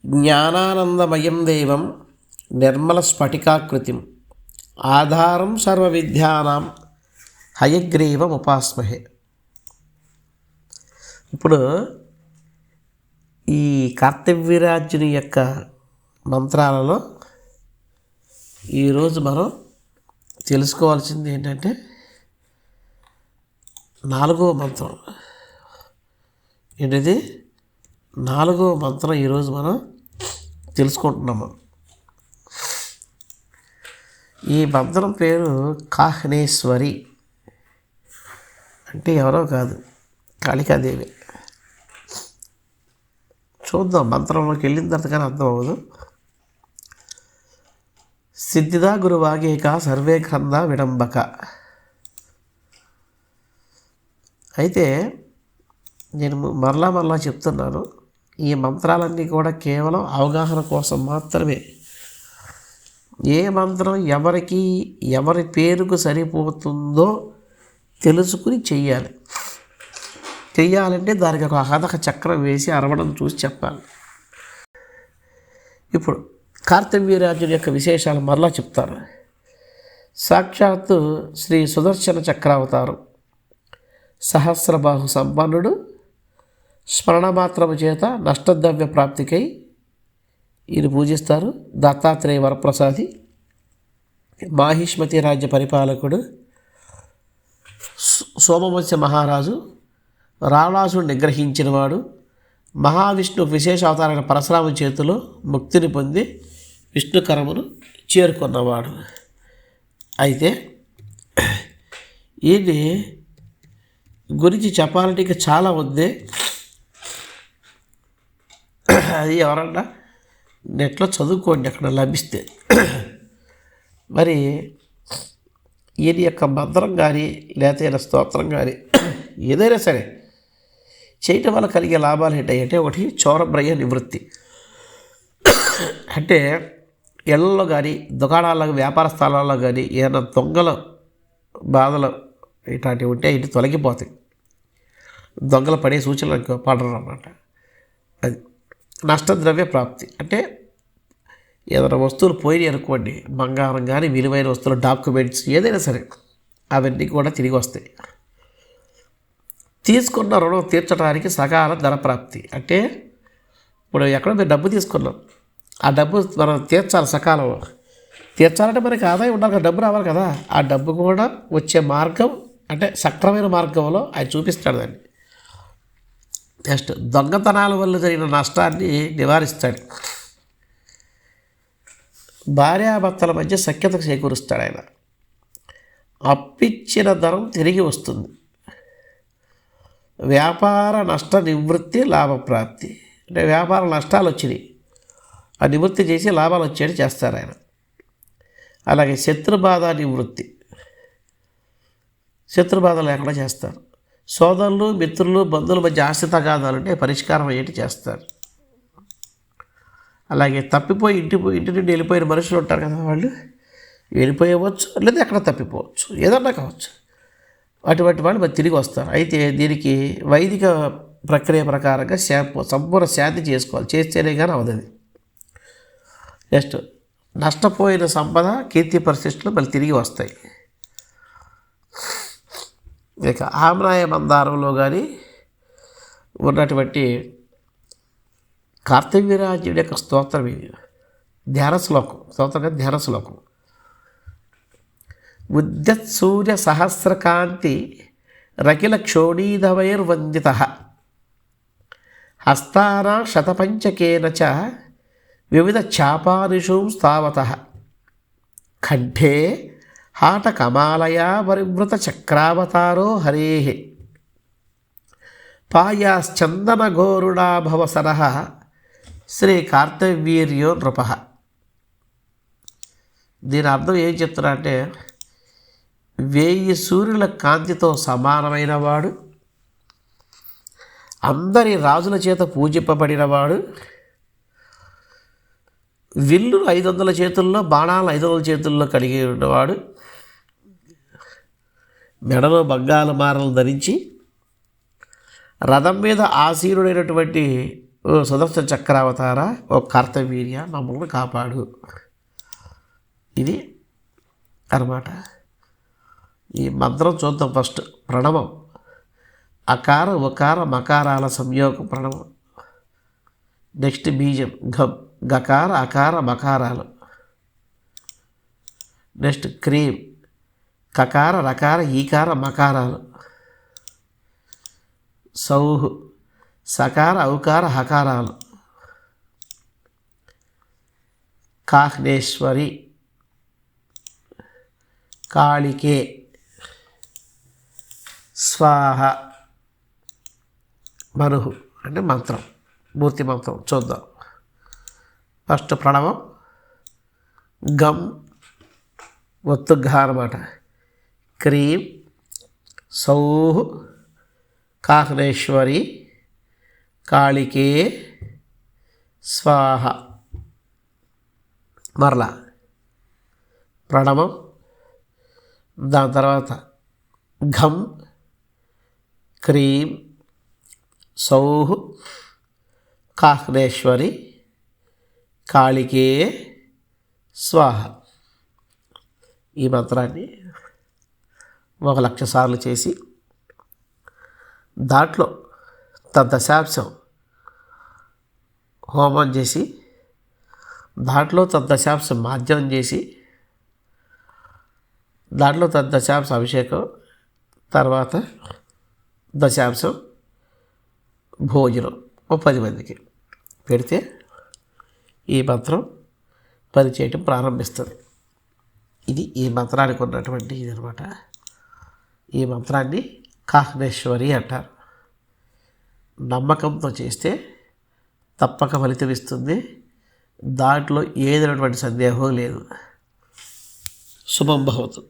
జ్ఞానానందమయం దేవం నిర్మల స్ఫటికాకృతిం ఆధారం సర్వవిద్యానాం హయగ్రీవం ఉపాస్మహే. ఇప్పుడు ఈ కార్తవీర్యార్జుని యొక్క మంత్రాలలో ఈరోజు మనం తెలుసుకోవాల్సింది ఏంటంటే 4వ మంత్రం. ఏంటిది 4వ మంత్రం ఈరోజు మనం తెలుసుకుంటున్నాము. ఈ మంత్రం పేరు కాహ్నేశ్వరి. అంటే ఎవరో కాదు, కాళికాదేవి. చూద్దాం, మంత్రంలోకి వెళ్ళిన తర్వాత కానీ అర్థం అవ్వదు. సిద్ధిదా గురువాగేక సర్వే గ్రంథ విడంబక. అయితే నేను మరలా చెప్తున్నాను, ఈ మంత్రాలన్నీ కూడా కేవలం అవగాహన కోసం మాత్రమే. ఏ మంత్రం ఎవరి పేరుకు సరిపోతుందో తెలుసుకుని చెయ్యాలంటే దానికి ఒక అహదక చక్రం వేసి అరవడం చూసి చెప్పాలి. ఇప్పుడు కార్తవీర్యార్జుని యొక్క విశేషాలు మరలా చెప్తారు. సాక్షాత్తు శ్రీ సుదర్శన చక్రావతారం, సహస్రబాహు సంపన్నుడు, స్మరణమాత్రము చేత నష్టద్రవ్య ప్రాప్తికై ఈయన పూజిస్తారు. దత్తాత్రేయ వరప్రసాది, మాహిష్మతి రాజ్య పరిపాలకుడు, సోమవంశ మహారాజు, రావణాసుడు నిగ్రహించినవాడు, మహావిష్ణు విశేష అవతారమైన పరశురాము చేతిలో ముక్తిని పొంది విష్ణుకరమును చేరుకున్నవాడు. అయితే ఈయన గురించి చెప్పాలంటే ఇక చాలా ఉంది. అది ఎవరన్నా నెట్లో చదువుకోండి అక్కడ లభిస్తే. మరి ఈయన యొక్క మంత్రం కానీ లేకపోతే స్తోత్రం కానీ ఏదైనా సరే చేయటం వల్ల కలిగే లాభాలు ఏంటంటే, ఒకటి చౌరభ్రయ నివృత్తి. అంటే ఇళ్లలో కానీ దుకాణాల్లో వ్యాపార స్థలాల్లో కానీ ఏదైనా దొంగల బాధలు ఇట్లాంటివి ఉంటే ఇంటి తొలగిపోతాయి. దొంగలు పడే సూచనలు పడరు అన్నమాట. అది నష్టద్రవ్య ప్రాప్తి. అంటే ఏదైనా వస్తువులు పోయినాయి అనుకోండి, బంగారం కానీ విలువైన వస్తువులు, డాక్యుమెంట్స్ ఏదైనా సరే అవన్నీ కూడా తిరిగి వస్తాయి. తీసుకున్న రుణం తీర్చడానికి సకాల ధన ప్రాప్తి. అంటే ఇప్పుడు ఎక్కడో మీరు డబ్బు తీసుకున్నాం, ఆ డబ్బు మనం తీర్చాలి, సకాలంలో తీర్చాలంటే మనకి ఆదాయం ఉండాలి కదా, డబ్బు రావాలి కదా. ఆ డబ్బు కూడా వచ్చే మార్గం అంటే సక్రమైన మార్గంలో ఆయన చూపిస్తాడు దాన్ని. నెక్స్ట్ దొంగతనాల వల్ల జరిగిన నష్టాన్ని నివారిస్తాడు. భార్యాభర్తల మధ్య సఖ్యత చేకూరుస్తాడు ఆయన. అప్పిచ్చిన ధనం తిరిగి వస్తుంది. వ్యాపార నష్ట నివృత్తి లాభప్రాప్తి. అంటే వ్యాపార నష్టాలు వచ్చినాయి, ఆ నివృత్తి చేసి లాభాలు వచ్చేది చేస్తారు ఆయన. అలాగే శత్రుబాధ నివృత్తి, శత్రుబాధ లేకుండా చేస్తారు. సోదరులు, మిత్రులు, బంధువుల మధ్య ఆస్తి తగాదాలు అంటే పరిష్కారం అయ్యేటి చేస్తారు. అలాగే తప్పిపోయి ఇంటి నుండి వెళ్ళిపోయిన మనుషులు ఉంటారు కదా, వాళ్ళు వెళ్ళిపోయవచ్చు లేదా ఎక్కడ తప్పిపోవచ్చు, ఏదన్నా కావచ్చు. అటువంటి వాళ్ళు మరి తిరిగి వస్తారు. అయితే దీనికి వైదిక ప్రక్రియ ప్రకారంగా సంపూర్ణ శాంతి చేసుకోవాలి, చేస్తేనే కానీ అవదది. నెక్స్ట్ నష్టపోయిన సంపద, కీర్తి పరిశిష్టులు మళ్ళీ తిరిగి వస్తాయి. ఇక ఆమ్నాయ మందారంలో కానీ ఉన్నటువంటి కార్తవీర్యార్జుని యొక్క స్తోత్రం ఇది. ధ్యాన శ్లోకం, స్తోత్రంగా ధ్యాన శ్లోకం. ఉద్యత్ సూర్య సహస్రకాంతి రకిల క్షోణీధవైర్వందిత హస్తానా శతపంచకేన చ వివిధ చాపానిషూం స్థావత ఖడ్డే హాటకమాలయా పరివృత చక్రావతారో హరే పాయాశ్చందన ఘోరుడాభవసర శ్రీ కార్తవీర్యో నృప. దీని అర్థం ఏం చెప్తున్నా అంటే, 1000 సూర్యుల కాంతితో సమానమైన వాడు, అందరి రాజుల చేత పూజింపబడినవాడు, విల్లు 500 చేతుల్లో, బాణాలు 500 చేతుల్లో కలిగి ఉన్నవాడు, మెడలో బంగాళ మారలు ధరించి రథం మీద ఆసీనుడైనటువంటి ఓ సుదర్శన చక్రావతార, ఓ కర్తవీర్య మమ్మల్ని కాపాడు. ఇది అన్నమాట. ఈ మంత్రం చూద్దాం. ఫస్ట్ ప్రణవం. అకార ఉకార మకారాల సంయోగం ప్రణవం. నెక్స్ట్ బీజం ఘం, గకార అకార మకారాలు. Next cream, కకార రకార ఈకార మకారాలు. సౌహ్, సకార ఔకార హకారాలు. కాహ్నేశ్వరి, కాళికే, స్వాహ, మనుహు అంటే మంత్రం, మూర్తి మంత్రం చూద్దాం. ఫస్ట్ ప్రణవం గం, ఒత్తు ఘ అన్నమాట. క్రీం, సౌహ్, కాహ్నేశ్వరి, కాళికే, స్వాహ. మరలా ప్రణవం, దాని తర్వాత ఘం, క్రీం, సౌహ్, కాహ్నేశ్వరి, కాళికే, స్వాహ. ఈ మంత్రాన్ని 1,00,000 సార్లు చేసి దాంట్లో తద్దశాంశం హోమం చేసి, దాంట్లో తద్దశాంశం మాధ్యం చేసి, దాంట్లో తద్దశాంశం అభిషేకం, తర్వాత దశాంశం భోజనం 10 మందికి పెడితే ఈ మంత్రం పనిచేయటం ప్రారంభిస్తుంది. ఇది ఈ మంత్రానికి ఉన్నటువంటి ఇది అనమాట. ఈ మంత్రాన్ని కాహ్నేశ్వరి అంటారు. నమ్మకంతో చేస్తే తప్పక ఫలితం ఇస్తుంది. దాంట్లో ఏదైనటువంటి సందేహం లేదు. శుభం భవతు.